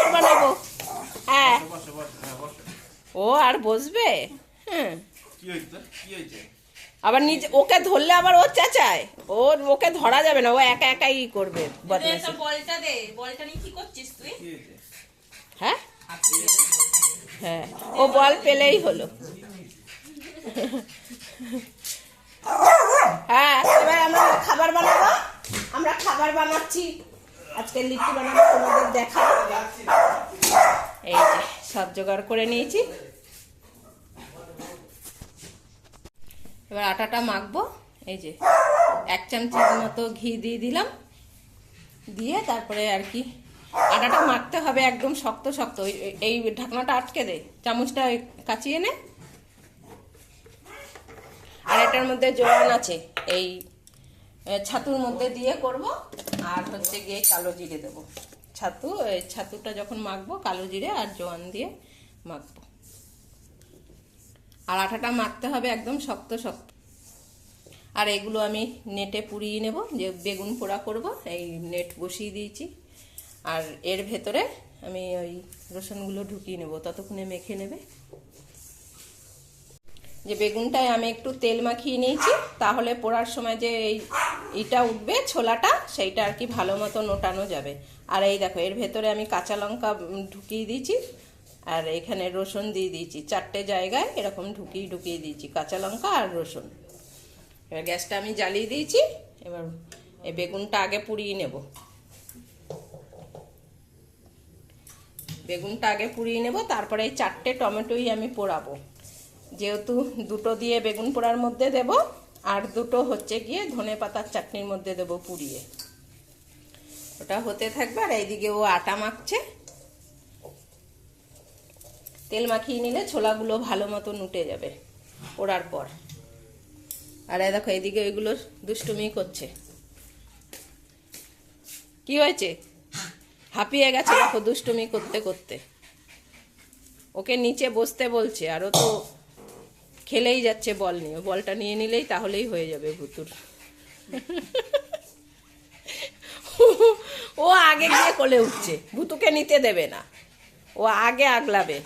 Omelette বানাবো। হ্যাঁ ও আর বসবে। হ্যাঁ আবার নিজে ওকে ধরলে আবার ও চেঁচায়, ওকে ধরা যাবে না, ও একা একাই করবে বদমাইশি। বলটা দে, বলটা নিয়ে কি করছিস তুই? হ্যাঁ হ্যাঁ ও বল পেলেই হলো। হ্যাঁ এবার আমরা খাবার বানাবো, আমরা খাবার বানাচ্ছি আজকে, লিট্টি বানাবো, তোমাদের দেখাবো। এই যে সব জোগাড় করে নিয়েছি, এবার আটাটা মাখবো। এই যে 1 চামচের মতো ঘি দিয়ে দিলাম, দিয়ে তারপরে আর কি আটাটা মাখতে হবে একদম শক্ত শক্ত। এই ঢাকনাটা আটকে দে, চামচটা কাচিয়ে নে। আর এটার মধ্যে জোয়ান আছে, এই ছাতুর মধ্যে দিয়ে করব। আর হচ্ছে গিয়ে কালো জিরে দেবো, ছাতুটা যখন মাখবো কালো জিরে আর জোয়ান দিয়ে মাখবো। আর আটাটা মাখতে হবে একদম শক্ত শক্ত। আর এগুলো আমি নেটে পুড়িয়ে নেব, যে বেগুন পোড়া করব, এই নেট বসিয়ে দিয়েছি। আর এর ভেতরে আমি ওই রসুনগুলো ঢুকিয়ে নেব, ততক্ষণে মেখে নেবে। যে বেগুনটায় আমি একটু তেল মাখিয়ে নিয়েছি, তাহলে পোড়ার সময় যে এইটা উঠবে ছোলাটা, সেইটা আর কি ভালো মতো নোটানো যাবে। আর এই দেখো এর ভেতরে আমি কাঁচা লঙ্কা ঢুকিয়ে দিয়েছি, আর এখানে রসুন দিয়ে দিয়েছি 4টে জায়গায় এরকম ঢুকিয়ে দিয়েছি কাঁচা লঙ্কা আর রসুন। এবার গ্যাসটা আমি জ্বালিয়ে দিয়েছি, এবার এই বেগুনটা আগে পুড়িয়ে নেব। তারপরে এই 4টে টমেটোই আমি পোড়াবো, যেহেতু 2টো দিয়ে বেগুন পোড়ার মধ্যে দেব, আর 2টো হচ্ছে গিয়ে ধনেপাতার চাটনির মধ্যে দেব পুড়িয়ে। ওটা হতে থাকবে, আর এইদিকে ও আটা মাখছে। তেল মাখিয়ে নিলে ছোলাগুলো ভালো মতো নুটে যাবে পোড়ার পর। আর এই দেখো এইদিকে ওইগুলো দুষ্টুমি করছে। কি হয়েছে? হাঁপিয়ে গেছে দেখো দুষ্টুমি করতে করতে। ওকে নিচে বসতে বলছে, আর ও তো খেলেই যাচ্ছে বল নিয়ে। বলটা নিয়ে নিলেই তাহলেই হয়ে যাবে ভুতুর। ও আগে গিয়ে কোলে উঠছে, ভুতুকে নিতে দেবে না, ও আগে আগলাবে।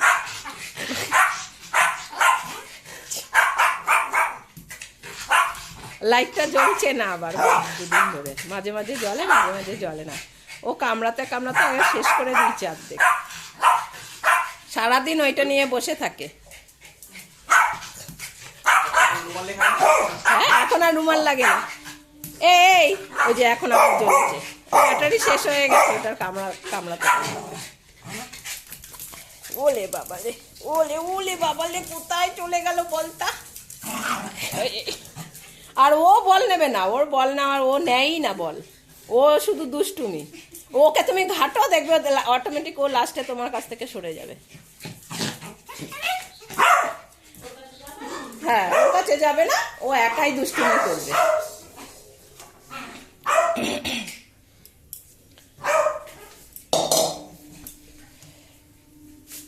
লাইটটা জ্বলছে না আবার 2 দিন ধরে, মাঝে মাঝে জ্বলে মাঝে মাঝে জ্বলে না। ও কামড়াতে কামড়াতে আগে শেষ করে দিয়েছে অর্ধেক। সারাদিন ওইটা নিয়ে বসে থাকে। হ্যাঁ এখন আর রুমাল লাগে না। এই ওই যে এখন আবার জ্বলছে, ব্যাটারি শেষ হয়ে গেছে ওটার কামড়াতে। ওলে বাবা রে, ওলে বাবা রে, কোথায় চলে গেল বলটা। আর ও বল নেবে না, ওর বল নেওয়ার ও নেয়ই না বল, ও শুধু দুষ্টুমি। ওকে তুমি ঘাটো, দেখবে অটোমেটিক ও লাস্টে তোমার কাছ থেকে সরে যাবে। হ্যাঁ ওর কাছে যাবে না, ও একাই দুষ্টুমি করবে।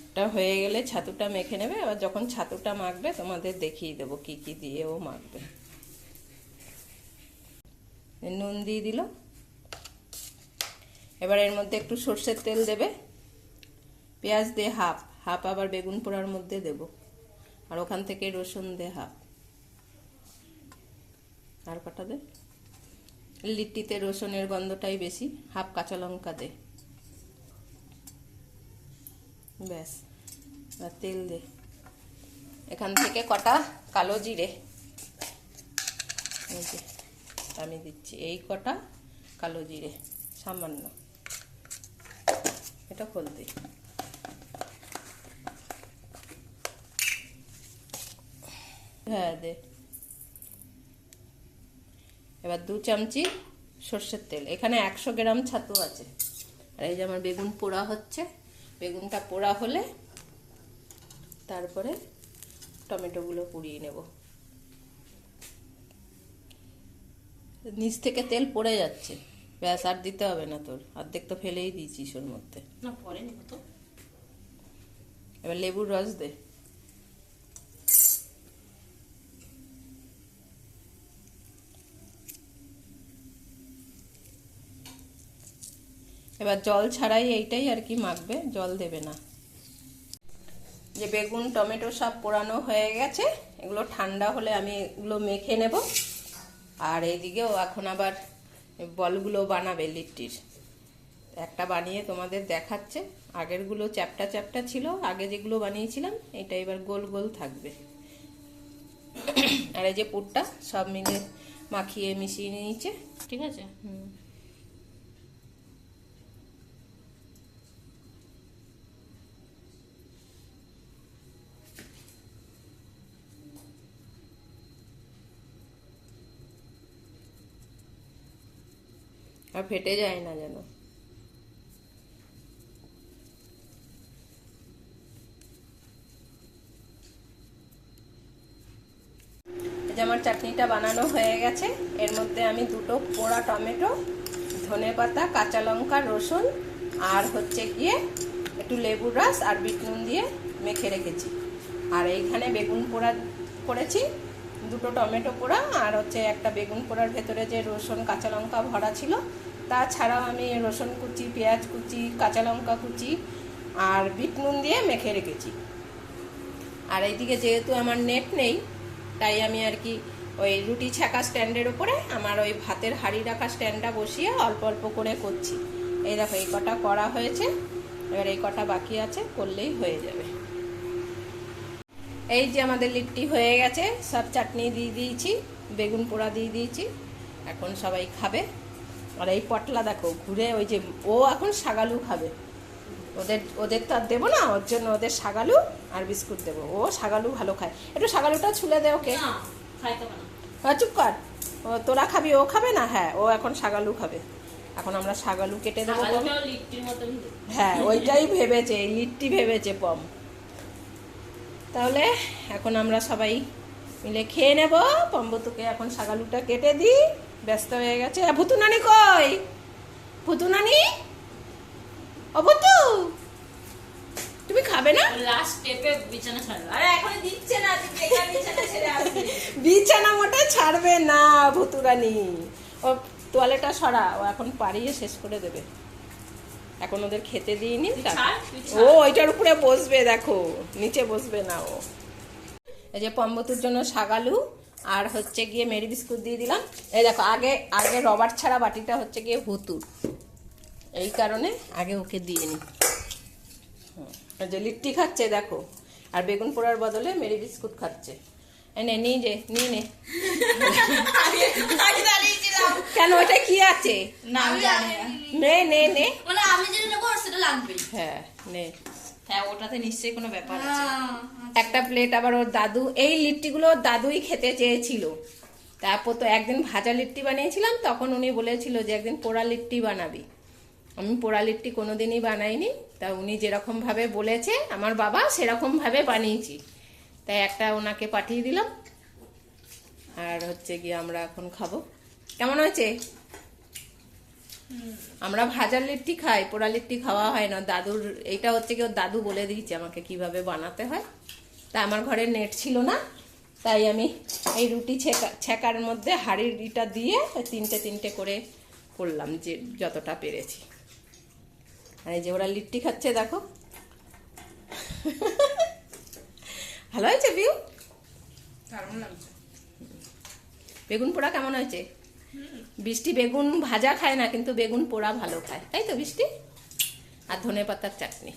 এটা হয়ে গেলে ছাতুটা মেখে নেবে। আবার যখন ছাতুটা মাখবে তোমাদের দেখিয়ে দেবো কি কি দিয়ে ও মাখবে। নুন দিয়ে দিল, এবার এর মধ্যে একটু সর্ষের তেল দেবে, পেঁয়াজ দিয়ে হাফ আবার বেগুন পোড়ার মধ্যে দেব, আর ওখান থেকে রসুন দিয়ে হাফ, আর কটা দে। লিট্টিতে রসুনের গন্ধটাই বেশি, হাফ কাঁচা লঙ্কা দে, ব্যাস। আর তেল দে, এখান থেকে কটা কালো জিরে, আমি দিচ্ছি এই কটা কালো জিরে সামান্য, এটা খোল দে। হ্যাঁ দে। এবার 2 চামচি সর্ষের তেল, এখানে 100 গ্রাম ছাতু আছে। আর এই যে আমার বেগুন পোড়া হচ্ছে, বেগুনটা পোড়া হলে তারপরে টমেটোগুলো পুড়িয়ে নেব। নিচ থেকে তেল পড়ে যাচ্ছে, ব্যাস আর দিতে হবে না তোর, অর্ধেক তো ফেলেই দিয়েছিস ওর মধ্যে। না পরে নেব তো। এবার লেবুর রস দে, এবার জল ছাড়াই এইটাই আর কি মাখবে, জল দেবে না। যে বেগুন টমেটো সব পোড়ানো হয়ে গেছে, এগুলো ঠান্ডা হলে আমি এগুলো মেখে নেব। আর এইদিকেও এখন আবার বলগুলো বানাবে লিট্টির। একটা বানিয়ে তোমাদের দেখাচ্ছে। আগেরগুলো চ্যাপটা চ্যাপটা ছিল, আগে যেগুলো বানিয়েছিলাম, এটা এবার গোল গোল থাকবে। আর এই যে পুরটা সব মিলে মাখিয়ে মিশিয়ে নিয়েছে, ঠিক আছে। আর ফেটে যায় না যেন। এই যে আমার চাটনিটা বানানো হয়ে গেছে। এর মধ্যে আমি 2টো পোড়া টমেটো, ধনেপাতা, কাঁচা লঙ্কা, রসুন আর হচ্ছে গিয়ে একটু লেবুর রস আর বিট নুন দিয়ে মেখে রেখেছি। আর এইখানে বেগুন পোড়া করেছি, 2টো টমেটো পোড়া, আর হচ্ছে একটা বেগুন পোড়ার ভেতরে যে রসুন কাঁচা লঙ্কা ভরা ছিল। তাছাড়াও আমি রসুন কুচি, পেঁয়াজ কুচি, কাঁচা লঙ্কা কুচি আর বিট নুন দিয়ে মেখে রেখেছি। আর এইদিকে যেহেতু আমার নেট নেই, তাই আমি আর কি ওই রুটি ছাকা স্ট্যান্ডের উপরে আমার ওই ভাতের হাঁড়ি রাখা স্ট্যান্ডটা বসিয়ে অল্প অল্প করে করছি। এই দেখো এই কটা করা হয়েছে, এবার এই কটা বাকি আছে, করলেই হয়ে যাবে। এই যে আমাদের লিট্টি হয়ে গেছে, সব চাটনি দিয়ে দিয়েছি, বেগুন পোড়া দিয়ে দিয়েছি, এখন সবাই খাবে। আর এই পটলা দেখো ঘুরে, ওই যে ও এখন শাগালু খাবে। ওদের তো আর দেবো না, ওর জন্য ওদের শাগালু আর বিস্কুট দেবো। ও শাগালু ভালো খায়, একটু শাগালুটা ছুলে দে ওকে। চুপ কর, ও তোরা খাবি, ও খাবে না? হ্যাঁ, ও এখন শাগালু খাবে। এখন আমরা শাগালু কেটে দেবো। হ্যাঁ, ওইটাই ভেবেছে, লিট্টি ভেবেছে পম। তাহলে এখন আমরা সবাই মিলে খেয়ে নেব। পম্বতুকে এখন শাগালুটা কেটে দিই, ব্যস্ত হয়ে গেছে। ভুতু নানি কই? ভুতু নানি, ও ভুতু, তুমি খাবে না? লাস্ট স্টেপে বিছানা ছাড়বে। আরে এখন দিচ্ছে না, বিছানা ছেড়ে আসবে। বিছানা মোটে ছাড়বে না ভুতু রানী। ও তোয়ালেটা সরা, ও এখন পাড়িয়ে শেষ করে দেবে। এখন ওদের খেতে দিইনি। ও ওইটার উপরে বসবে, দেখো নিচে বসবে না ও। এই যে পম্বতুর জন্য শাগালু আর হচ্ছে গিয়ে মেরি বিস্কুট দিয়ে দিলাম। এই দেখো আগে আগে রবার ছাড়া বাটিটা হচ্ছে গিয়ে ভুতুর, এই কারণে আগে ওকে দিয়ে নি। যে লিট্টি খাচ্ছে দেখো, আর বেগুন পোড়ার বদলে মেরি বিস্কুট খাচ্ছে। নে নিয়ে যে নিয়ে নে। কেন, ওটা কি আছে? নে নে নে, আমি যেটা নেবো সেটা লাগবে। হ্যাঁ নে। হ্যাঁ, ওটাতে নিশ্চয়ই কোনো ব্যাপার আছে। একটা প্লেট আবার ওর দাদু, এই লিট্টিগুলো ওর দাদুই খেতে চেয়েছিল। তারপর তো একদিন ভাজা লিট্টি বানিয়েছিলাম, তখন উনি বলেছিল যে একদিন পোড়া লিট্টি বানাবি। আমি পোড়া লিট্টি কোনোদিনই বানাইনি, তা উনি যেরকম ভাবে বলেছে আমার বাবা সেরকম ভাবে বানিয়েছি, তাই একটা ওনাকে পাঠিয়ে দিলাম। আর হচ্ছে গিয়ে আমরা এখন খাবো। কেমন হয়েছে? আমরা ভাজার লিট্টি খাই, পোড়া লিট্টি খাওয়া হয় না। দাদুর এইটা হচ্ছে কি ওর দাদু বলে দিয়েছে আমাকে কিভাবে বানাতে হয়। তা আমার ঘরে নেট ছিল না, তাই আমি এই রুটি ছেকার মধ্যে হাঁড়িটা দিয়ে তিনটে তিনটে করে করলাম, যে যতটা পেরেছি। আর এই যে ওরা লিট্টি খাচ্ছে দেখো। ভালো হয়েছে ভিউ? দারুণ লাগছে। বেগুন পোড়া কেমন হয়েছে? বৃষ্টি বেগুন ভাজা খায় না, কিন্তু বেগুন পোড়া ভালো খায়, তাই তো বৃষ্টি? আর ধনেপাতার চাটনি।